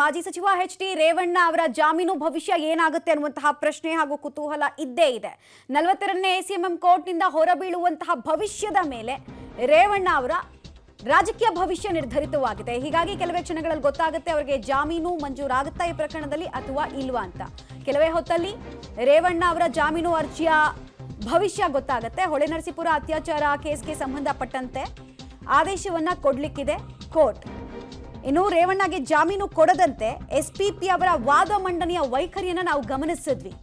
ಮಾಜಿ ಸಚಿವ ಎಚ್.ಡಿ. ರೇವಣ್ಣ ಅವರ ಜಾಮೀನು ಭವಿಷ್ಯ ಏನಾಗುತ್ತೆ ಅನ್ನುವಂತಹ ಪ್ರಶ್ನೆ ಹಾಗೂ ಕುತೂಹಲ ಇದ್ದೇ ಇದೆ. 42ನೇ ಎಸಿಎಂಎಂ ಕೋರ್ಟ್ನಿಂದ ಹೊರಬೀಳುವಂತಹ ಭವಿಷ್ಯದ ಮೇಲೆ ರೇವಣ್ಣ ಅವರ ರಾಜಕೀಯ ಭವಿಷ್ಯ ನಿರ್ಧರಿತವಾಗಿದೆ. ಹೀಗಾಗಿ ಕೆಲವೇ ಕ್ಷಣಗಳಲ್ಲಿ ಗೊತ್ತಾಗುತ್ತೆ ಅವರಿಗೆ ಜಾಮೀನು ಮಂಜೂರಾಗುತ್ತಾ ಈ ಪ್ರಕರಣದಲ್ಲಿ ಅಥವಾ ಇಲ್ವಾ ಅಂತ. ಕೆಲವೇ ಹೊತ್ತಲ್ಲಿ ರೇವಣ್ಣ ಅವರ ಜಾಮೀನು ಅರ್ಜಿಯ ಭವಿಷ್ಯ ಗೊತ್ತಾಗುತ್ತೆ. ಹೊಳೆನರಸೀಪುರ ಅತ್ಯಾಚಾರ ಕೇಸ್ಗೆ ಸಂಬಂಧಪಟ್ಟಂತೆ ಆದೇಶವನ್ನ ಕೊಡ್ಲಿಕ್ಕಿದೆ ಕೋರ್ಟ್. ಇನ್ನು ರೇವಣ್ಣಗೆ ಜಾಮೀನು ಕೊಡದಂತೆ ಎಸ್ಪಿಪಿ ಅವರ ವಾದ ಮಂಡನೆಯ ವೈಖರಿಯನ್ನ ನಾವು ಗಮನಿಸಿದ್ವಿ.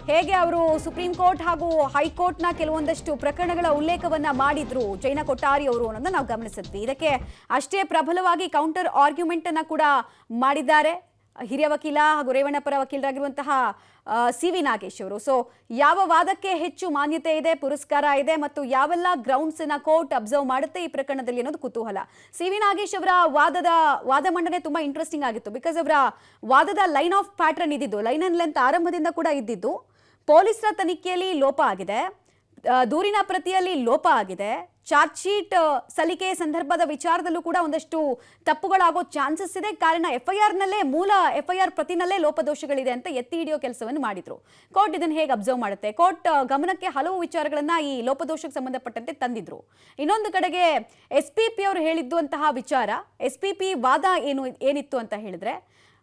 ಹೇಗೆ ಅವರು ಸುಪ್ರೀಂ ಕೋರ್ಟ್ ಹಾಗೂ ಹೈಕೋರ್ಟ್ನ ಕೆಲವೊಂದಷ್ಟು ಪ್ರಕರಣಗಳ ಉಲ್ಲೇಖವನ್ನ ಮಾಡಿದ್ರು ಜೈನ ಕೊಟ್ಟಾರಿ ಅವರು ಅನ್ನೋದನ್ನ ನಾವು ಗಮನಿಸಿದ್ವಿ. ಇದಕ್ಕೆ ಅಷ್ಟೇ ಪ್ರಬಲವಾಗಿ ಕೌಂಟರ್ ಆರ್ಗ್ಯುಮೆಂಟ್ ಅನ್ನ ಕೂಡ ಮಾಡಿದ್ದಾರೆ ಹಿರಿಯ ವಕೀಲ ಹಾಗೂ ರೇವಣ್ಣ ಪರ ವಕೀಲರಾಗಿರುವಂತಹ ಸಿ.ವಿ. ನಾಗೇಶ್ ಅವರು. ಸೊ ಯಾವ ವಾದಕ್ಕೆ ಹೆಚ್ಚು ಮಾನ್ಯತೆ ಇದೆ, ಪುರಸ್ಕಾರ ಇದೆ ಮತ್ತು ಯಾವೆಲ್ಲ ಗ್ರೌಂಡ್ಸ್ ಅನ್ನ ಕೋರ್ಟ್ ಅಬ್ಸರ್ವ್ ಮಾಡುತ್ತೆ ಈ ಪ್ರಕರಣದಲ್ಲಿ ಅನ್ನೋದು ಕುತೂಹಲ. ಸಿ.ವಿ. ನಾಗೇಶ್ ಅವರ ವಾದ ಮಂಡನೆ ತುಂಬಾ ಇಂಟ್ರೆಸ್ಟಿಂಗ್ ಆಗಿತ್ತು. ಬಿಕಾಸ್ ಅವರ ವಾದದ ಲೈನ್ ಆಫ್ ಪ್ಯಾಟರ್ನ್ ಇದ್ದಿದ್ದು, ಲೈನ್ ಅಂಡ್ ಲೆಂತ್ ಆರಂಭದಿಂದ ಕೂಡ ಇದ್ದಿದ್ದು, ಪೊಲೀಸರ ತನಿಖೆಯಲ್ಲಿ ಲೋಪ ಆಗಿದೆ, ದೂರಿನ ಪ್ರತಿಯಲ್ಲಿ ಲೋಪ ಆಗಿದೆ, ಚಾರ್ಜ್ ಶೀಟ್ ಸಲ್ಲಿಕೆ ಸಂದರ್ಭದ ವಿಚಾರದಲ್ಲೂ ಕೂಡ ಒಂದಷ್ಟು ತಪ್ಪುಗಳಾಗೋ ಚಾನ್ಸಸ್ ಇದೆ. ಕಾರಣ ಮೂಲ ಎಫ್ಐಆರ್ ಪ್ರತಿನಲ್ಲೇ ಲೋಪದೋಷಗಳಿದೆ ಅಂತ ಎತ್ತಿ ಹಿಡಿಯೋ ಕೆಲಸವನ್ನು ಮಾಡಿದ್ರು. ಕೋರ್ಟ್ ಇದನ್ನು ಹೇಗೆ ಅಬ್ಸರ್ವ್ ಮಾಡುತ್ತೆ? ಕೋರ್ಟ್ ಗಮನಕ್ಕೆ ಹಲವು ವಿಚಾರಗಳನ್ನ ಈ ಲೋಪದೋಷಕ್ಕೆ ಸಂಬಂಧಪಟ್ಟಂತೆ ತಂದಿದ್ರು. ಇನ್ನೊಂದು ಕಡೆಗೆ ಎಸ್ಪಿಪಿ ಅವರು ಹೇಳಿದ್ದಂತಹ ವಿಚಾರ, ಎಸ್ಪಿಪಿ ವಾದ ಏನಿತ್ತು ಅಂತ ಹೇಳಿದ್ರೆ,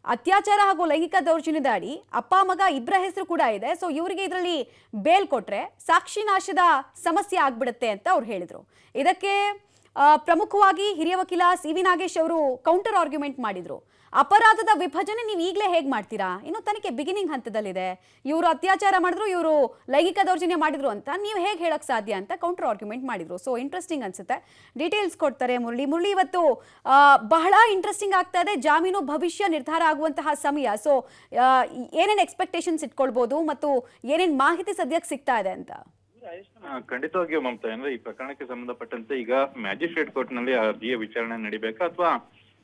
ಅತ್ಯಾಚಾರ ಹಾಗೂ ಲೈಂಗಿಕ ದೌರ್ಜನ್ಯದ ಅಡಿ ಅಪ್ಪ ಮಗ ಇಬ್ಬರ ಹೆಸರು ಕೂಡ ಇದೆ. ಸೊ ಇವರಿಗೆ ಇದರಲ್ಲಿ ಬೇಲ್ ಕೊಟ್ರೆ ಸಾಕ್ಷಿ ನಾಶದ ಸಮಸ್ಯೆ ಆಗ್ಬಿಡುತ್ತೆ ಅಂತ ಅವ್ರು ಹೇಳಿದ್ರು. ಇದಕ್ಕೆ ಪ್ರಮುಖವಾಗಿ ಹಿರಿಯ ವಕೀಲ ಸಿ.ವಿ. ನಾಗೇಶ್ ಅವರು ಕೌಂಟರ್ ಆರ್ಗ್ಯುಮೆಂಟ್ ಮಾಡಿದ್ರು. ಅಪರಾಧದ ವಿಭಜನೆ ನೀವು ಈಗಲೇ ಹೇಗೆ ಮಾಡ್ತೀರಾ? ಇನ್ನು ತನಿಖೆ ಬಿಗಿನಿಂಗ್ ಹಂತದಲ್ಲಿದೆ. ಇವರು ಅತ್ಯಾಚಾರ ಮಾಡಿದ್ರು, ಇವರು ಲೈಂಗಿಕ ದೌರ್ಜನ್ಯ ಮಾಡಿದ್ರು ಅಂತ ನೀವು ಹೇಗೆ ಹೇಳಕ್ ಸಾಧ್ಯ ಅಂತ ಕೌಂಟರ್ ಆರ್ಗ್ಯುಮೆಂಟ್ ಮಾಡಿದ್ರು. ಸೊ ಇಂಟ್ರೆಸ್ಟಿಂಗ್ ಅನ್ಸುತ್ತೆ. ಡೀಟೇಲ್ಸ್ ಕೊಡ್ತಾರೆ ಮುರಳಿ. ಇವತ್ತು ಬಹಳ ಇಂಟ್ರೆಸ್ಟಿಂಗ್ ಆಗ್ತಾ ಇದೆ. ಜಾಮೀನು ಭವಿಷ್ಯ ನಿರ್ಧಾರ ಆಗುವಂತಹ ಸಮಯ. ಸೊ ಏನೇನು ಎಕ್ಸ್ಪೆಕ್ಟೇಷನ್ಸ್ ಇಟ್ಕೊಳ್ಬಹುದು ಮತ್ತು ಏನೇನು ಮಾಹಿತಿ ಸದ್ಯಕ್ಕೆ ಸಿಗ್ತಾ ಇದೆ ಅಂತ? ಖಂಡಿತವಾಗಿಯೂ ಮಮತಾ, ಅಂದ್ರೆ ಈ ಪ್ರಕರಣಕ್ಕೆ ಸಂಬಂಧಪಟ್ಟಂತೆ ಈಗ ಮ್ಯಾಜಿಸ್ಟ್ರೇಟ್ ಕೋರ್ಟ್ ನಲ್ಲಿ ಅರ್ಜಿಯ ವಿಚಾರಣೆ ನಡಿಬೇಕಾ ಅಥವಾ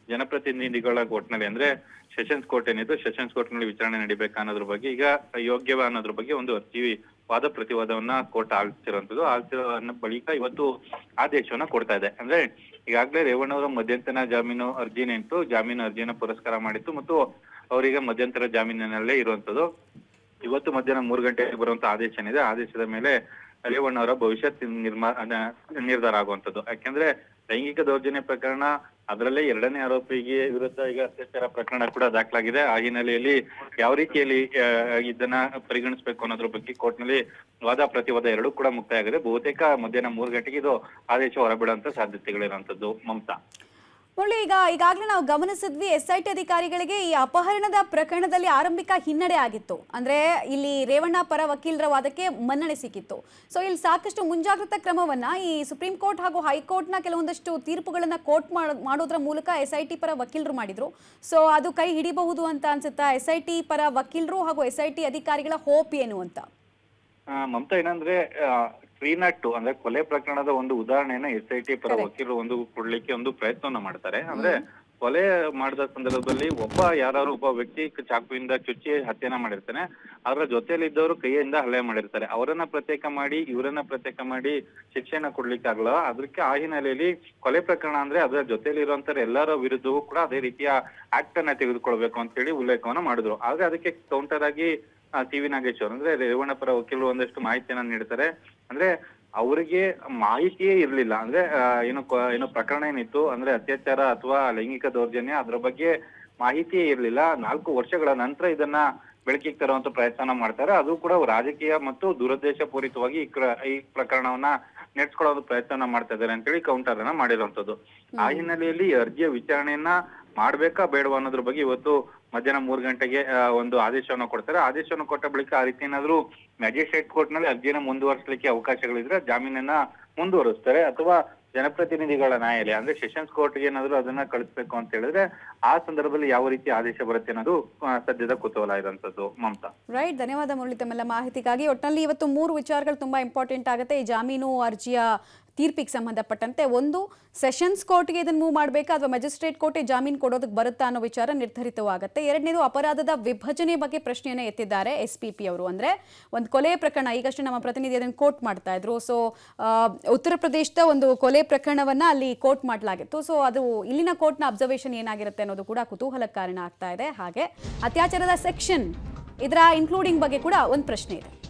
ಜನಪ್ರತಿನಿಧಿಗಳ ಕೋರ್ಟ್ ನಲ್ಲಿ ಅಂದ್ರೆ ಸೆಷನ್ಸ್ ಕೋರ್ಟ್ ಏನಿದೆ ಸೆಷನ್ಸ್ ಕೋರ್ಟ್ ನಲ್ಲಿ ವಿಚಾರಣೆ ನಡಿಬೇಕಾ ಅನ್ನೋದ್ರ ಬಗ್ಗೆ, ಈಗ ಯೋಗ್ಯವ ಅನ್ನೋದ್ರ ಬಗ್ಗೆ ಒಂದು ಅರ್ಜಿ ವಾದ ಪ್ರತಿವಾದವನ್ನ ಕೋರ್ಟ್ ಆಳ್ತಿರೋ ಬಳಿಕ ಇವತ್ತು ಆದೇಶವನ್ನ ಕೊಡ್ತಾ ಇದೆ. ಅಂದ್ರೆ ಈಗಾಗಲೇ ರೇವಣ್ಣ ಅವರ ಮಧ್ಯಂತರ ಜಾಮೀನು ಅರ್ಜಿನೇಂಟು ಜಾಮೀನು ಅರ್ಜಿಯನ್ನ ಪುರಸ್ಕಾರ ಮಾಡಿತ್ತು ಮತ್ತು ಅವರಿಗೆ ಮಧ್ಯಂತರ ಜಾಮೀನಿನಲ್ಲೇ ಇರುವಂತದ್ದು. ಇವತ್ತು ಮಧ್ಯಾಹ್ನ 3 ಗಂಟೆಗೆ ಬರುವಂತ ಆದೇಶ ಏನಿದೆ, ಆದೇಶದ ಮೇಲೆ ರೇವಣ್ಣ ಅವರ ಭವಿಷ್ಯ ನಿರ್ಧಾರ ಆಗುವಂತದ್ದು. ಯಾಕೆಂದ್ರೆ ಲೈಂಗಿಕ ದೌರ್ಜನ್ಯ ಪ್ರಕರಣ, ಅದರಲ್ಲೇ 2ನೇ ಆರೋಪಿಗೆ ವಿರುದ್ಧ ಈಗ ಅತ್ಯಾಚಾರ ಪ್ರಕರಣ ಕೂಡ ದಾಖಲಾಗಿದೆ. ಆ ಹಿನ್ನೆಲೆಯಲ್ಲಿ ಯಾವ ರೀತಿಯಲ್ಲಿ ಇದನ್ನ ಪರಿಗಣಿಸಬೇಕು ಅನ್ನೋದ್ರ ಬಗ್ಗೆ ಕೋರ್ಟ್ ನಲ್ಲಿ ವಾದ ಪ್ರತಿವಾದ ಎರಡೂ ಕೂಡ ಮುಕ್ತಾಯ ಆಗಿದೆ. ಬಹುತೇಕ ಮಧ್ಯಾಹ್ನ 3 ಗಂಟೆಗೆ ಇದು ಆದೇಶ ಹೊರಬಿಡುವಂತ ಸಾಧ್ಯತೆಗಳಿರುವಂತದ್ದು ಮಮತಾ. ಮುರಳಿ, ಈಗಾಗಲೇ ನಾವು ಗಮನಿಸಿದ್ವಿ SIT ಅಧಿಕಾರಿಗಳಿಗೆ ಈ ಅಪಹರಣದ ಪ್ರಕರಣದಲ್ಲಿ ಆರಂಭಿಕ ಹಿನ್ನಡೆ ಆಗಿತ್ತು. ಅಂದ್ರೆ ಇಲ್ಲಿ ರೇವಣ್ಣ ಪರ ವಕೀಲರ ವಾದಕ್ಕೆ ಮನ್ನಣೆ ಸಿಕ್ಕಿತ್ತು. ಸೊ ಇಲ್ಲಿ ಸಾಕಷ್ಟು ಮುಂಜಾಗ್ರತಾ ಕ್ರಮವನ್ನ ಈ ಸುಪ್ರೀಂ ಕೋರ್ಟ್ ಹಾಗೂ ಹೈಕೋರ್ಟ್ನ ಕೆಲವೊಂದಷ್ಟು ತೀರ್ಪುಗಳನ್ನ ಕೋರ್ಟ್ ಮಾಡೋದ್ರ ಮೂಲಕ SIT ಪರ ವಕೀಲರು ಮಾಡಿದ್ರು. ಸೊ ಅದು ಕೈ ಹಿಡಿಬಹುದು ಅಂತ ಅನ್ಸುತ್ತಾ? SIT ಪರ ವಕೀಲರು ಹಾಗೂ SIT ಅಧಿಕಾರಿಗಳ ಹೋಪ್ ಏನು ಅಂತ? ಮಮತಾ, ಏನಂದ್ರೆ ಟ್ರೀನಟ್ ಅಂದ್ರೆ ಕೊಲೆ ಪ್ರಕರಣದ ಒಂದು ಉದಾಹರಣೆಯನ್ನ SIT ಪರ ವಕೀಲರು ಒಂದು ಕೊಡ್ಲಿಕ್ಕೆ ಒಂದು ಪ್ರಯತ್ನವನ್ನ ಮಾಡ್ತಾರೆ. ಅಂದ್ರೆ ಕೊಲೆ ಮಾಡಿದ ಸಂದರ್ಭದಲ್ಲಿ ಒಬ್ಬ ವ್ಯಕ್ತಿ ಚಾಕುವಿಂದ ಚುಚ್ಚಿ ಹತ್ಯೆನ ಮಾಡಿರ್ತಾನೆ, ಅದರ ಜೊತೆಯಲ್ಲಿ ಇದ್ದವರು ಕೈಯಿಂದ ಹಲ್ಲೆ ಮಾಡಿರ್ತಾರೆ. ಅವರನ್ನ ಪ್ರತ್ಯೇಕ ಮಾಡಿ ಇವರನ್ನ ಪ್ರತ್ಯೇಕ ಮಾಡಿ ಶಿಕ್ಷೆನ ಕೊಡ್ಲಿಕ್ಕೆ ಆಗಲ್ಲ. ಅದಕ್ಕೆ ಆ ಹಿನ್ನೆಲೆಯಲ್ಲಿ ಕೊಲೆ ಪ್ರಕರಣ ಅಂದ್ರೆ ಅದರ ಜೊತೆಲಿ ಇರುವಂತ ಎಲ್ಲರ ವಿರುದ್ಧವೂ ಕೂಡ ಅದೇ ರೀತಿಯ ಆಕ್ಟ್ ಅನ್ನ ತೆಗೆದುಕೊಳ್ಬೇಕು ಅಂತ ಹೇಳಿ ಉಲ್ಲೇಖವನ್ನ ಮಾಡಿದ್ರು. ಆಗ ಅದಕ್ಕೆ ಕೌಂಟರ್ ಆಗಿ ಸಿ.ವಿ. ನಾಗೇಶ್ ಅವರು ಅಂದ್ರೆ ರೇವಣ್ಣ ಪರ ವಕೀಲರು ಒಂದಷ್ಟು ಮಾಹಿತಿಯನ್ನ ನೀಡ್ತಾರೆ. ಅಂದ್ರೆ ಅವರಿಗೆ ಮಾಹಿತಿಯೇ ಇರ್ಲಿಲ್ಲ. ಅಂದ್ರೆ ಏನು ಪ್ರಕರಣ ಏನಿತ್ತು ಅಂದ್ರೆ ಅತ್ಯಾಚಾರ ಅಥವಾ ಲೈಂಗಿಕ ದೌರ್ಜನ್ಯ, ಅದ್ರ ಬಗ್ಗೆ ಮಾಹಿತಿಯೇ ಇರ್ಲಿಲ್ಲ. 4 ವರ್ಷಗಳ ನಂತರ ಇದನ್ನ ಬೆಳಕಿಗೆ ತರುವಂತ ಪ್ರಯತ್ನ ಮಾಡ್ತಾರೆ. ಅದು ಕೂಡ ರಾಜಕೀಯ ಮತ್ತು ದುರುದ್ದೇಶ ಪೂರಿತವಾಗಿ ಈ ಪ್ರಕರಣವನ್ನ ನಡೆಸ್ಕೊಳ್ಳೋ ಪ್ರಯತ್ನ ಮಾಡ್ತಾ ಇದ್ದಾರೆ ಅಂತೇಳಿ ಕೌಂಟರ್ ಅನ್ನ ಮಾಡಿರುವಂತದ್ದು. ಆ ಹಿನ್ನೆಲೆಯಲ್ಲಿ ಅರ್ಜಿಯ ವಿಚಾರಣೆಯನ್ನ ಮಾಡ್ಬೇಕಾ ಬೇಡವಾ ಅನ್ನೋದ್ರ ಬಗ್ಗೆ ಇವತ್ತು ಮಧ್ಯಾಹ್ನ 3 ಗಂಟೆಗೆ ಒಂದು ಆದೇಶವನ್ನು ಕೊಡ್ತಾರೆ. ಆದೇಶವನ್ನು ಕೊಟ್ಟ ಬಳಿಕ ಆ ರೀತಿ ಏನಾದ್ರು ಮ್ಯಾಜಿಸ್ಟ್ರೇಟ್ ಕೋರ್ಟ್ ನಲ್ಲಿ ಅರ್ಜಿಯನ್ನ ಮುಂದುವರಿಸಲಿಕ್ಕೆ ಅವಕಾಶಗಳಿದ್ರೆ ಜಾಮೀನನ್ನ ಮುಂದುವರಿಸ್ತಾರೆ, ಅಥವಾ ಜನಪ್ರತಿನಿಧಿಗಳ ನ್ಯಾಯಾಲಯ ಅಂದ್ರೆ ಸೆಷನ್ಸ್ ಕೋರ್ಟ್ಗೆ ಏನಾದ್ರು ಅದನ್ನ ಕಳಿಸ್ಬೇಕು ಅಂತ ಹೇಳಿದ್ರೆ ಆ ಸಂದರ್ಭದಲ್ಲಿ ಯಾವ ರೀತಿ ಆದೇಶ ಬರುತ್ತೆ ಅನ್ನೋದು ಸದ್ಯದ ಕುತೂಹಲ ಇರುವಂತದ್ದು ಮಮತಾ. ರೈಟ್, ಧನ್ಯವಾದ ಮುರಳಿ ತಮ್ಮೆಲ್ಲ ಮಾಹಿತಿಗಾಗಿ. ಒಟ್ಟಿನಲ್ಲಿ ಇವತ್ತು 3 ವಿಚಾರಗಳು ತುಂಬಾ ಇಂಪಾರ್ಟೆಂಟ್ ಆಗುತ್ತೆ. ಈ ಜಾಮೀನು ಅರ್ಜಿಯ ತೀರ್ಪಿಗೆ ಸಂಬಂಧಪಟ್ಟಂತೆ ಒಂದು ಸೆಷನ್ಸ್ ಕೋರ್ಟ್ಗೆ ಇದನ್ನು ಮೂವ್ ಮಾಡಬೇಕಾ ಅಥವಾ ಮ್ಯಾಜಿಸ್ಟ್ರೇಟ್ ಕೋರ್ಟೇ ಜಾಮೀನು ಕೊಡೋದಕ್ಕೆ ಬರುತ್ತಾ ಅನ್ನೋ ವಿಚಾರ ನಿರ್ಧರಿತವಾಗುತ್ತೆ. ಎರಡನೇದು ಅಪರಾಧದ ವಿಭಜನೆ ಬಗ್ಗೆ ಪ್ರಶ್ನೆಯನ್ನು ಎತ್ತಿದ್ದಾರೆ SPP ಅವರು. ಅಂದರೆ ಒಂದು ಕೊಲೆ ಪ್ರಕರಣ, ಈಗಷ್ಟೇ ನಮ್ಮ ಪ್ರತಿನಿಧಿ ಅದನ್ನು ಕೋರ್ಟ್ ಮಾಡ್ತಾ ಇದ್ರು. ಸೊ ಉತ್ತರ ಪ್ರದೇಶದ ಒಂದು ಕೊಲೆ ಪ್ರಕರಣವನ್ನ ಅಲ್ಲಿ ಕೋರ್ಟ್ ಮಾಡಲಾಗಿತ್ತು. ಸೊ ಅದು ಇಲ್ಲಿನ ಕೋರ್ಟ್ನ ಅಬ್ಸರ್ವೇಷನ್ ಏನಾಗಿರುತ್ತೆ ಅನ್ನೋದು ಕೂಡ ಕುತೂಹಲಕ್ಕೆ ಕಾರಣ ಆಗ್ತಾ ಇದೆ. ಹಾಗೆ ಅತ್ಯಾಚಾರದ ಸೆಕ್ಷನ್ ಇದರ ಇನ್ಕ್ಲೂಡಿಂಗ್ ಬಗ್ಗೆ ಕೂಡ ಒಂದು ಪ್ರಶ್ನೆ ಇದೆ.